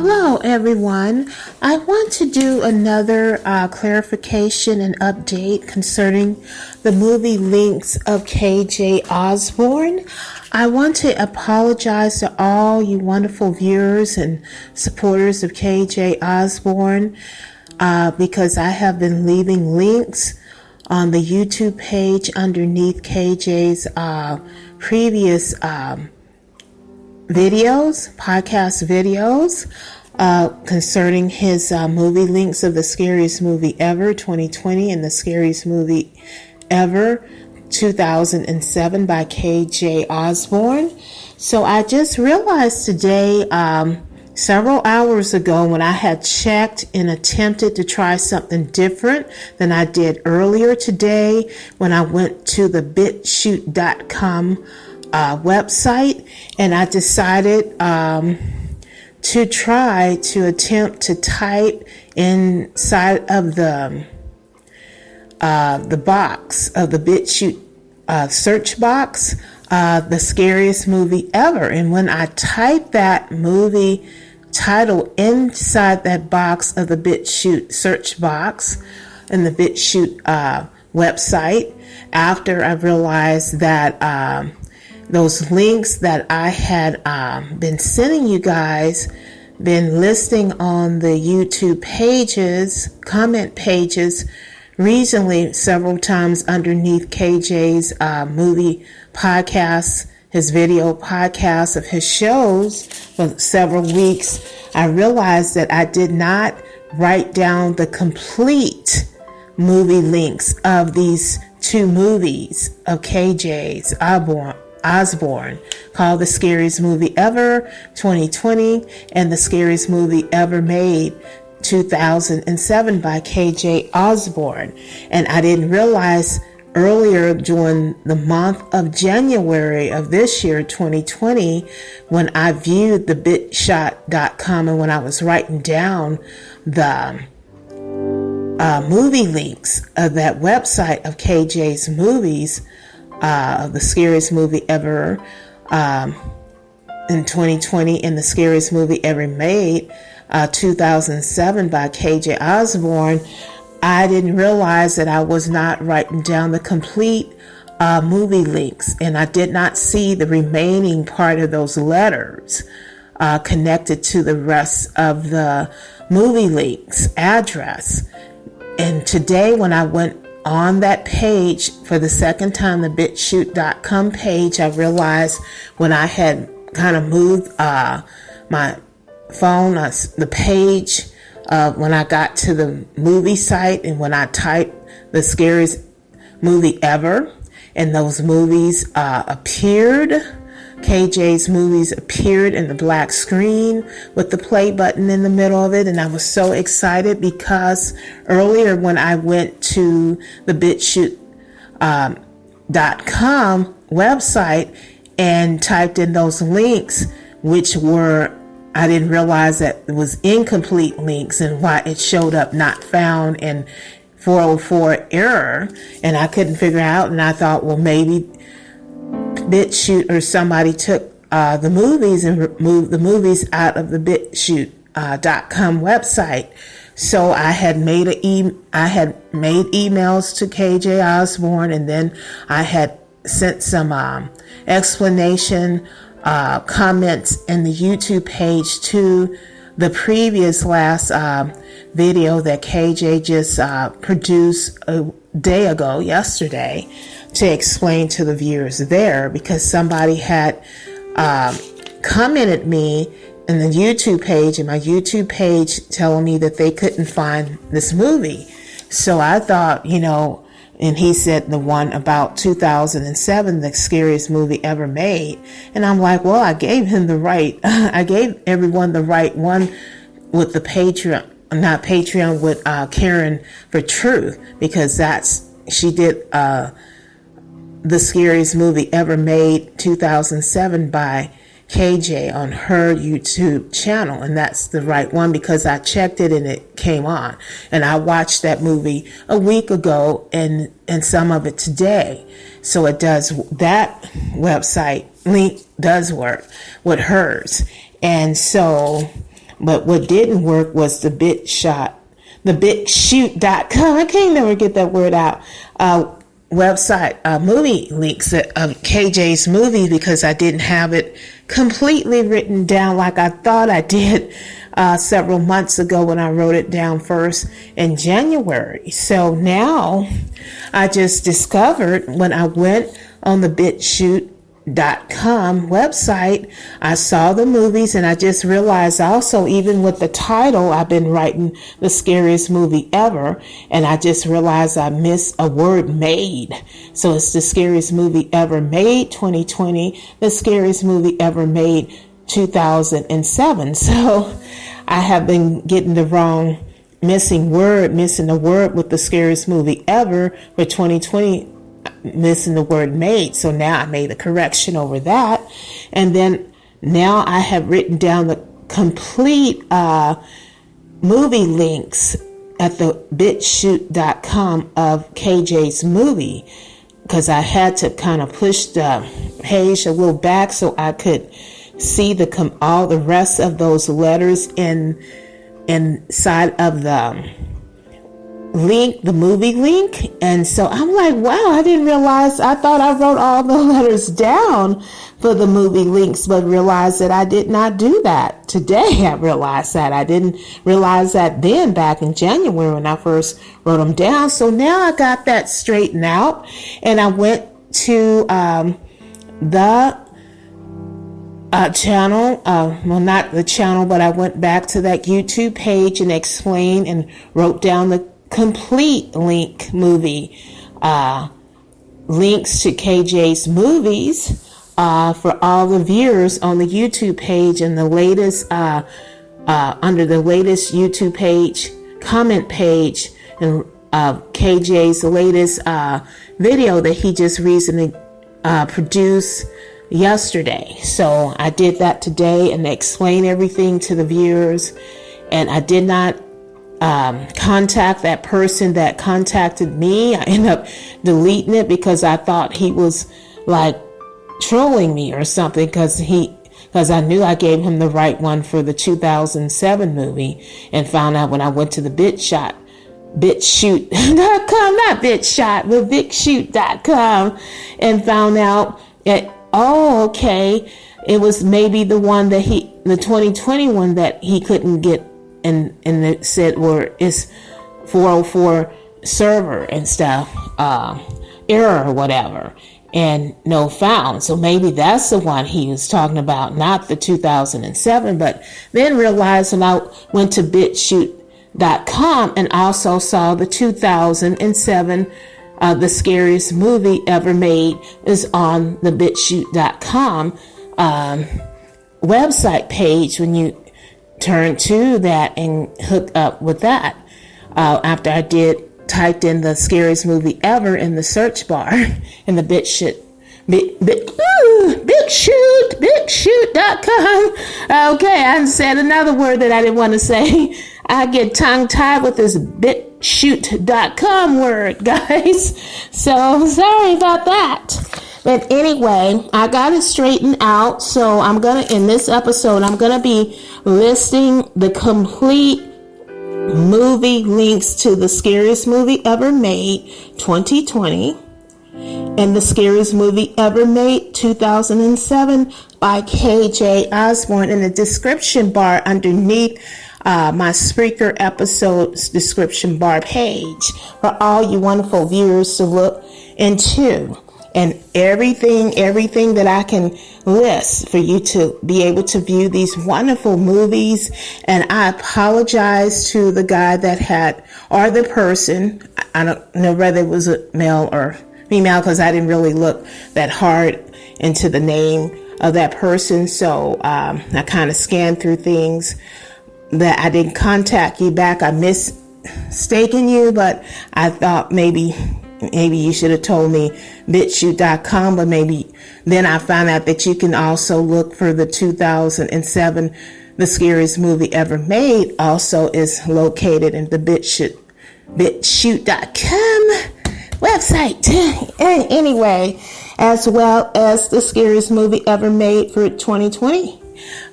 Hello, everyone. I want to do another clarification and update concerning the movie links of KJ Ozborne. I want to apologize to all you wonderful viewers and supporters of KJ Ozborne because I have been leaving links on the YouTube page underneath KJ's previous podcast videos concerning his movie links of The Scariest Movie Ever 2020 and The Scariest Movie Ever 2007 by KJ Ozborne. So I just realized today, several hours ago, when I had checked and attempted to try something different than I did earlier today when I went to the bitshoot.com website, and I decided to try to attempt to type inside of the box of the BitChute search box The Scariest Movie Ever. And when I typed that movie title inside that box of the BitChute search box in the BitChute website, after I realized that those links that I had been sending you guys, been listing on the YouTube pages, comment pages, recently several times underneath KJ's movie podcasts, his video podcasts of his shows for several weeks, I realized that I did not write down the complete movie links of these two movies of KJ's Ozborne, called The Scariest Movie Ever 2020 and The Scariest Movie Ever Made 2007 by KJ Ozborne. And I didn't realize earlier during the month of January of this year, 2020, when I viewed the bitshot.com and when I was writing down the movie links of that website of KJ's movies, of The Scariest Movie Ever in 2020 and The Scariest Movie Ever Made 2007 by KJ Ozborne, I didn't realize that I was not writing down the complete movie links, and I did not see the remaining part of those letters connected to the rest of the movie links address. And today when I went on that page for the second time, the bitshoot.com page, I realized when I had kind of moved my phone, the page, when I got to the movie site and when I typed The Scariest Movie Ever, and those movies appeared, KJ's movies appeared in the black screen with the play button in the middle of it. And I was so excited because earlier when I went to the bitshoot.com website and typed in those links, which were, I didn't realize that it was incomplete links and why it showed up not found and 404 error. And I couldn't figure out, and I thought, well, maybe BitChute or somebody took the movies and removed the movies out of the bitshoot.com website. So I had made emails to KJ Ozborne, and then I had sent some explanation comments in the YouTube page to the previous last video that KJ just produced a day ago, yesterday, to explain to the viewers there, because somebody had commented me in the YouTube page, in my YouTube page, telling me that they couldn't find this movie. So I thought, and he said the one about 2007, The Scariest Movie Ever Made. And I'm like, well, I gave him the right, I gave everyone the right one with the Patreon, with Karen for Truth, because she did The Scariest Movie Ever Made 2007 by KJ on her YouTube channel, and that's the right one because I checked it and it came on, and I watched that movie a week ago and some of it today. So it does, that website link does work with hers. And so But what didn't work was the BitShoot.com. I can't never get that word out. Website, movie links of KJ's movies, because I didn't have it completely written down like I thought I did several months ago when I wrote it down first in January. So now I just discovered when I went on the BitShoot.com website, I saw the movies, and I just realized also, even with the title, I've been writing the scariest movie ever, and I just realized I missed a word, made. So it's the scariest movie ever made 2020, the scariest movie ever made 2007. So I have been getting the wrong missing a word with the scariest movie ever for 2020, missing the word made. So now I made a correction over that. And then now I have written down the complete movie links at the BitShoot.com of KJ's movie, because I had to kind of push the page a little back so I could see all the rest of those letters inside of the link, the movie link. And so I'm like, wow, I didn't realize, I thought I wrote all the letters down for the movie links, but realized that I did not do that. Today I realized that. I didn't realize that then, back in January when I first wrote them down. So now I got that straightened out, and I went to the channel, well, not the channel, but I went back to that YouTube page and explained and wrote down the complete movie links to KJ's movies for all the viewers on the YouTube page, and the latest under the latest YouTube page comment page, and KJ's latest video that he just recently produced yesterday. So I did that today and explained everything to the viewers, and I did not contact that person that contacted me. I ended up deleting it because I thought he was like trolling me or something, because I knew I gave him the right one for the 2007 movie, and found out when I went to the BitShoot.com, not BitShot, but BitShoot.com, and found out that, oh, okay, it was maybe the one that the 2020 one that he couldn't get, and it said it's 404 server and stuff, error or whatever, and no found. So maybe that's the one he was talking about, not the 2007. But then realized when I went to BitShoot.com and also saw the 2007 the scariest movie ever made is on the BitShoot.com website page. When you turn to that and hook up with that, after I typed in the scariest movie ever in the search bar in the BitShoot.com. Okay, I said another word that I didn't want to say. I get tongue tied with this BitShoot.com word, guys. So sorry about that. But anyway, I got it straightened out. So in this episode, I'm going to be listing the complete movie links to the scariest movie ever made 2020 and the scariest movie ever made 2007 by KJ Ozborne in the description bar underneath my Spreaker episode's description bar page for all you wonderful viewers to look into. And everything that I can list for you to be able to view these wonderful movies. And I apologize to the guy or the person, I don't know whether it was a male or female, because I didn't really look that hard into the name of that person. So I kind of scanned through things that I didn't contact you back. I mistaken you, but I thought maybe you should have told me BitShoot.com, but maybe then I found out that you can also look for the 2007, the scariest movie ever made, also is located in the BitShoot.com website. Anyway, as well as the scariest movie ever made for 2020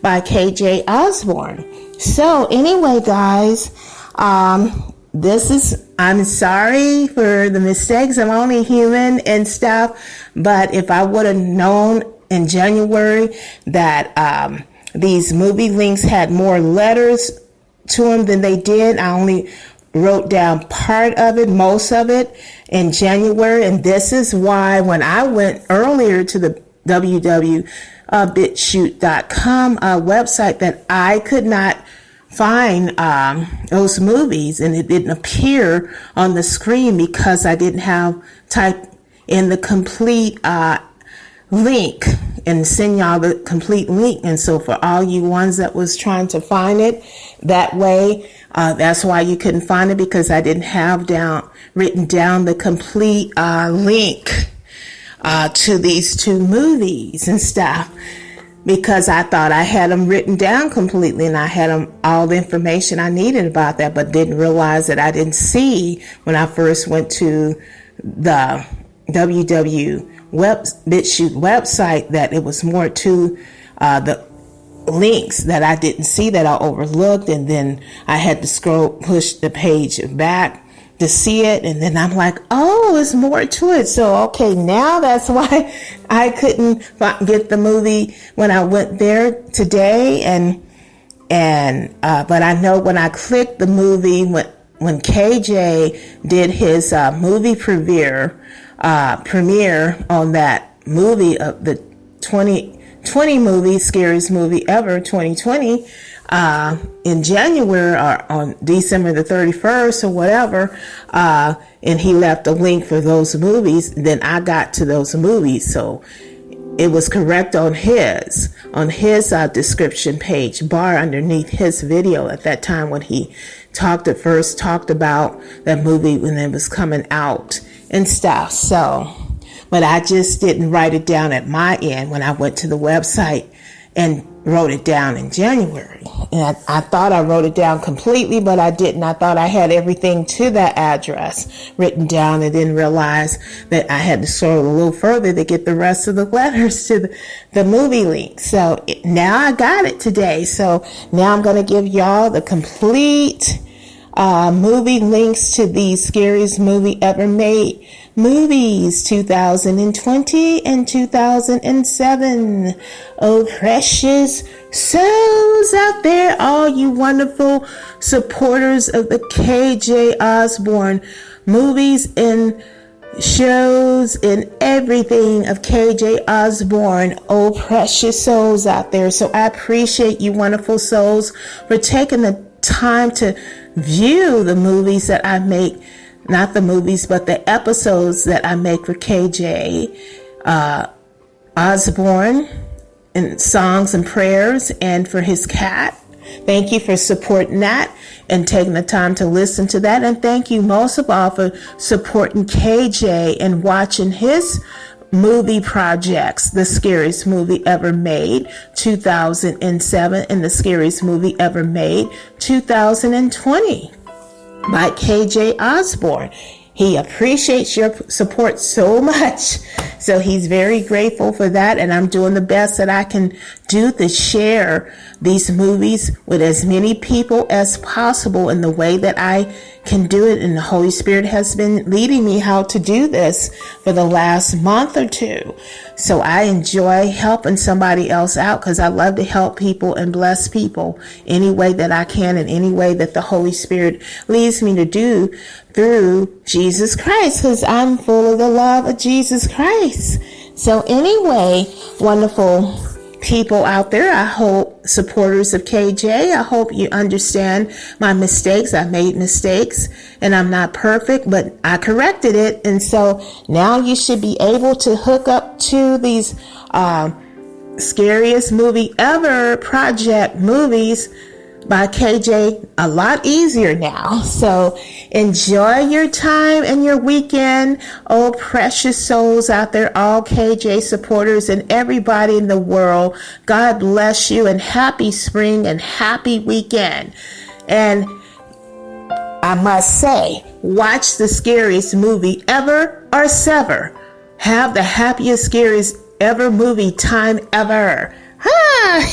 by KJ Ozborne. So anyway, guys, I'm sorry for the mistakes. I'm only human and stuff. But if I would have known in January that these movie links had more letters to them than they did, I only wrote down part of it, most of it in January. And this is why when I went earlier to the www.bitshoot.com website that I could not find those movies, and it didn't appear on the screen because I didn't have typed in the complete link and send y'all the complete link. And so for all you ones that was trying to find it that way, that's why you couldn't find it, because I didn't have written down the complete link to these two movies and stuff, because I thought I had them written down completely and I had all the information I needed about that, but didn't realize that I didn't see when I first went to the BitChute website that it was more to the links that I didn't see, that I overlooked, and then I had to push the page back to see it, and then I'm like, oh, there's more to it. So okay, now that's why I couldn't get the movie when I went there today, but I know when I clicked the movie when KJ did his movie premiere on that movie of the 2020 movie, scariest movie ever, 2020. In January or on December the 31st or whatever, and he left a link for those movies, then I got to those movies. So it was correct on his description page bar underneath his video at that time when he first talked about that movie when it was coming out and stuff. So, but I just didn't write it down at my end when I went to the website and wrote it down in January. And I thought I wrote it down completely, but I didn't. I thought I had everything to that address written down and didn't realize that I had to scroll a little further to get the rest of the letters to the movie link. So now I got it today. So now I'm going to give y'all the complete movie links to the scariest movie ever made movies, 2020 and 2007. Oh, precious souls out there, all you wonderful supporters of the KJ Ozborne movies and shows and everything of KJ Ozborne. Oh, precious souls out there. So I appreciate you wonderful souls for taking the time to view the movies that I make. Not the movies, but the episodes that I make for KJ Ozborne and songs and prayers, and for his cat. Thank you for supporting that and taking the time to listen to that. And thank you most of all for supporting KJ and watching his movie projects, The Scariest Movie Ever Made, 2007, and The Scariest Movie Ever Made, 2020. by KJ Ozborne. He appreciates your support so much. So he's very grateful for that. And I'm doing the best that I can do to share these movies with as many people as possible in the way that I can do it. And the Holy Spirit has been leading me how to do this for the last month or two. So I enjoy helping somebody else out because I love to help people and bless people any way that I can, in any way that the Holy Spirit leads me to do through Jesus Christ, because I'm full of the love of Jesus Christ. So anyway, wonderful people out there, I hope, supporters of KJ, I hope you understand my mistakes. I made mistakes and I'm not perfect, but I corrected it. And so now you should be able to hook up to these scariest movie ever project movies by KJ a lot easier now. So enjoy your time and your weekend. Oh, precious souls out there, all KJ supporters and everybody in the world. God bless you and happy spring and happy weekend. And I must say, watch the scariest movie ever or sever. Have the happiest, scariest ever movie time ever. Ha!